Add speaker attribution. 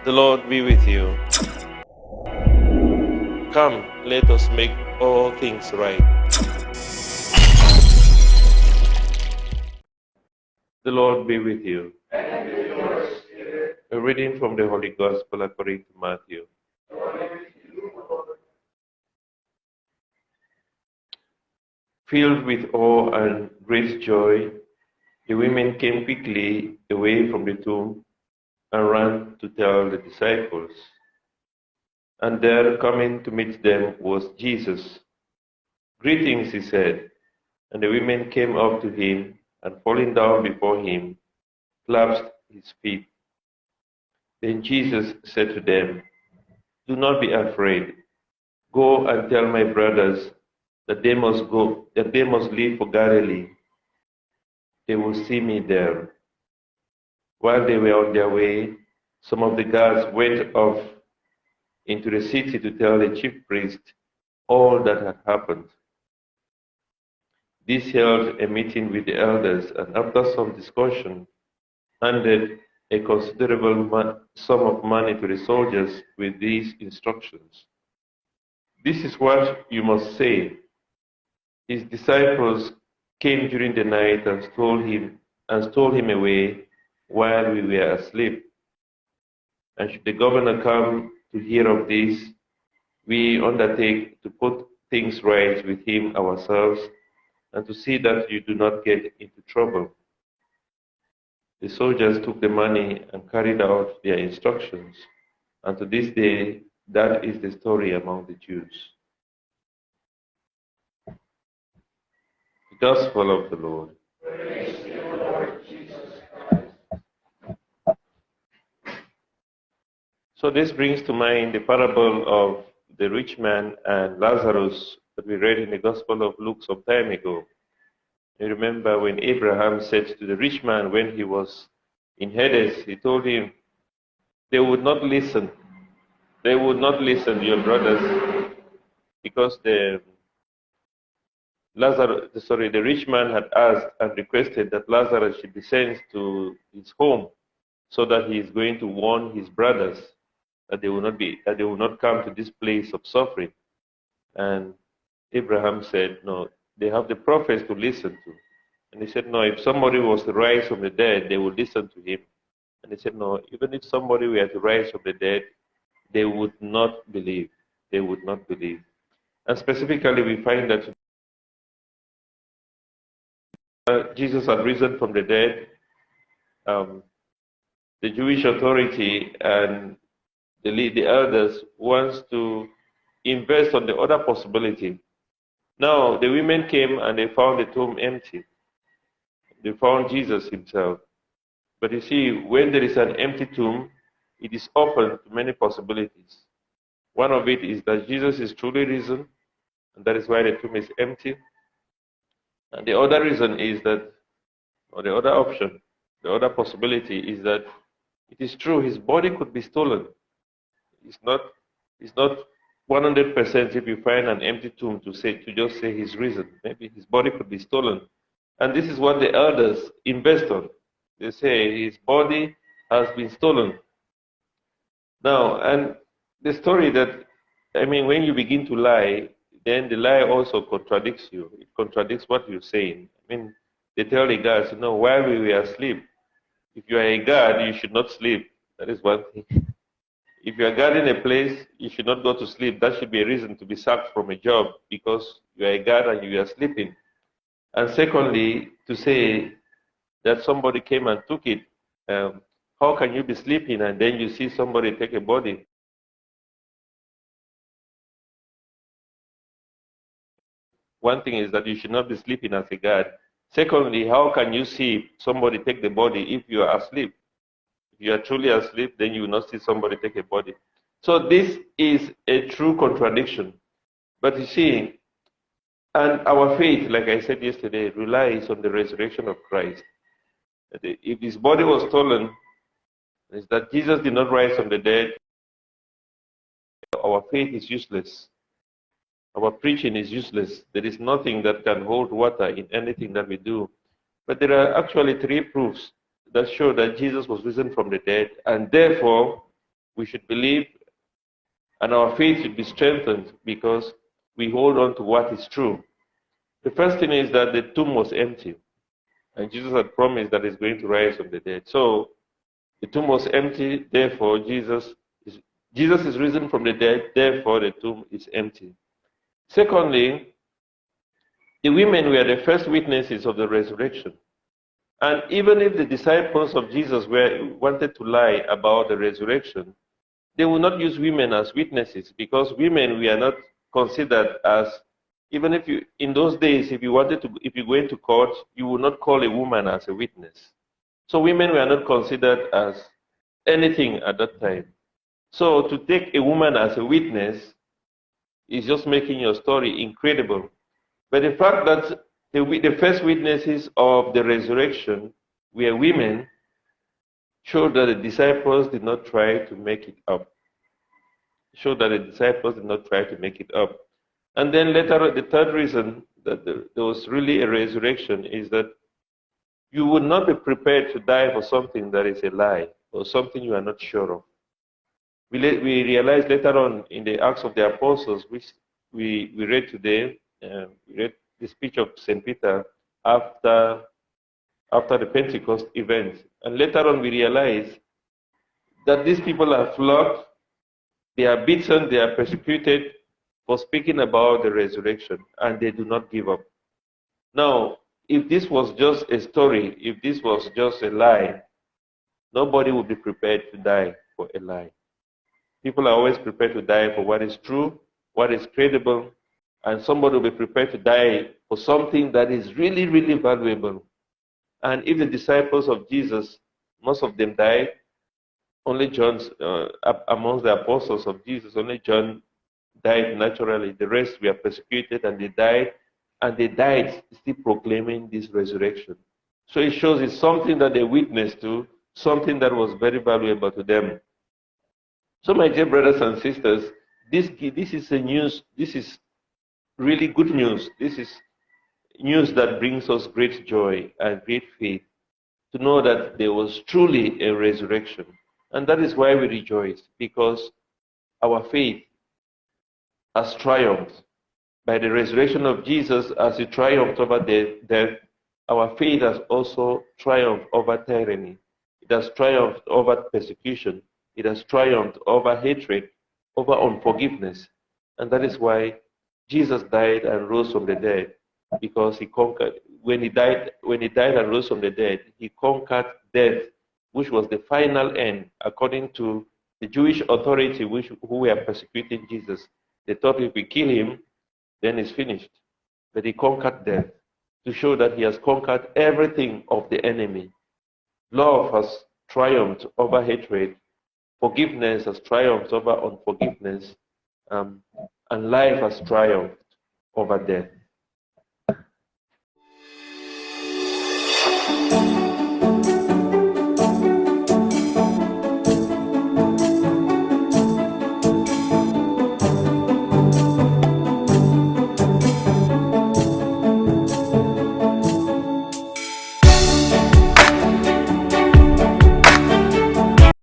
Speaker 1: The Lord be with you. Come, let us make all things right. The Lord be with you.
Speaker 2: And with your spirit.
Speaker 1: A reading from the Holy Gospel according to Matthew.
Speaker 2: Glory to you, Lord.
Speaker 1: Filled with awe and great joy, the women came quickly away from the tomb and ran to tell the disciples. And there, coming to meet them, was Jesus. "Greetings," he said. And the women came up to him, and falling down before him, clasped his feet. Then Jesus said to them, "Do not be afraid. Go and tell my brothers that they must leave for Galilee. They will see me there." While they were on their way, some of the guards went off into the city to tell the chief priest all that had happened. This held a meeting with the elders, and after some discussion, handed a considerable sum of money to the soldiers with these instructions: "This is what you must say. His disciples came during the night and stole him away while we were asleep. And should the governor come to hear of this, we undertake to put things right with him ourselves and to see that you do not get into trouble." The soldiers took the money and carried out their instructions, and to this day, that is the story among the Jews. The Gospel of the Lord.
Speaker 2: Praise to you, Lord Jesus Christ.
Speaker 1: So this brings to mind the parable of the rich man and Lazarus that we read in the Gospel of Luke some time ago. You remember when Abraham said to the rich man when he was in Hades, he told him, they would not listen. They would not listen, your brothers, because the rich man had asked and requested that Lazarus should be sent to his home so that he is going to warn his brothers that they will not come to this place of suffering. And Abraham said, no, they have the prophets to listen to. And he said, no, if somebody was to rise from the dead, they would listen to him. And he said, no, even if somebody were to rise from the dead, they would not believe. They would not believe. And specifically, we find that Jesus had risen from the dead. The Jewish authority and the elders wants to invest on the other possibility. Now, the women came and they found the tomb empty. They found Jesus himself. But you see, when there is an empty tomb, it is open to many possibilities. One of it is that Jesus is truly risen, and that is why the tomb is empty. And the other reason is that, or the other option, the other possibility is that it is true his body could be stolen. It's not 100% if you find an empty tomb to just say he's risen. Maybe his body could be stolen. And this is what the elders invest on. They say his body has been stolen. Now, and the story that, when you begin to lie, then the lie also contradicts you. It contradicts what you're saying. They tell the guards, while we were asleep, if you are a guard, you should not sleep. That is one thing. If you are guarding a place, you should not go to sleep. That should be a reason to be sacked from a job because you are a guard and you are sleeping. And secondly, to say that somebody came and took it, how can you be sleeping and then you see somebody take a body? One thing is that you should not be sleeping as a guard. Secondly, how can you see somebody take the body if you are asleep? If you are truly asleep, then you will not see somebody take a body. So this is a true contradiction. But you see, and our faith, like I said yesterday, relies on the resurrection of Christ. If his body was stolen, it's that Jesus did not rise from the dead. Our faith is useless. Our preaching is useless. There is nothing that can hold water in anything that we do. But there are actually three proofs that show that Jesus was risen from the dead, and therefore we should believe, and our faith should be strengthened because we hold on to what is true. The first thing is that the tomb was empty, and Jesus had promised that he's going to rise from the dead. So the tomb was empty, therefore Jesus is risen from the dead, therefore the tomb is empty. Secondly, the women were the first witnesses of the resurrection. And even if the disciples of Jesus wanted to lie about the resurrection, they will not use women as witnesses, because women were not considered as, even if you, in those days, if you go into court, you would not call a woman as a witness. So women were not considered as anything at that time. So to take a woman as a witness is just making your story incredible. But the fact that the first witnesses of the resurrection were women showed that the disciples did not try to make it up. Showed that the disciples did not try to make it up. And then later, the third reason that there was really a resurrection is that you would not be prepared to die for something that is a lie or something you are not sure of. We realized later on in the Acts of the Apostles, which we read today, we read the speech of St. Peter after the Pentecost event. And later on we realized that these people are flogged, they are beaten, they are persecuted for speaking about the resurrection, and they do not give up. Now, if this was just a story, if this was just a lie, nobody would be prepared to die for a lie. People are always prepared to die for what is true, what is credible, and somebody will be prepared to die for something that is really, really valuable. And if the disciples of Jesus, most of them died, only John's, amongst the apostles of Jesus, only John died naturally. The rest were persecuted and they died still proclaiming this resurrection. So it shows it's something that they witnessed to, something that was very valuable to them. So my dear brothers and sisters, this is really good news. This is news that brings us great joy and great faith to know that there was truly a resurrection. And that is why we rejoice, because our faith has triumphed. By the resurrection of Jesus, as he triumphed over death, our faith has also triumphed over tyranny. It has triumphed over persecution. It has triumphed over hatred, over unforgiveness. And that is why Jesus died and rose from the dead, because he conquered. When he died and rose from the dead, he conquered death, which was the final end, according to the Jewish authority who were persecuting Jesus. They thought if we kill him, then it's finished. But he conquered death to show that he has conquered everything of the enemy. Love has triumphed over hatred. Forgiveness has triumphed over unforgiveness. And life has triumphed over death.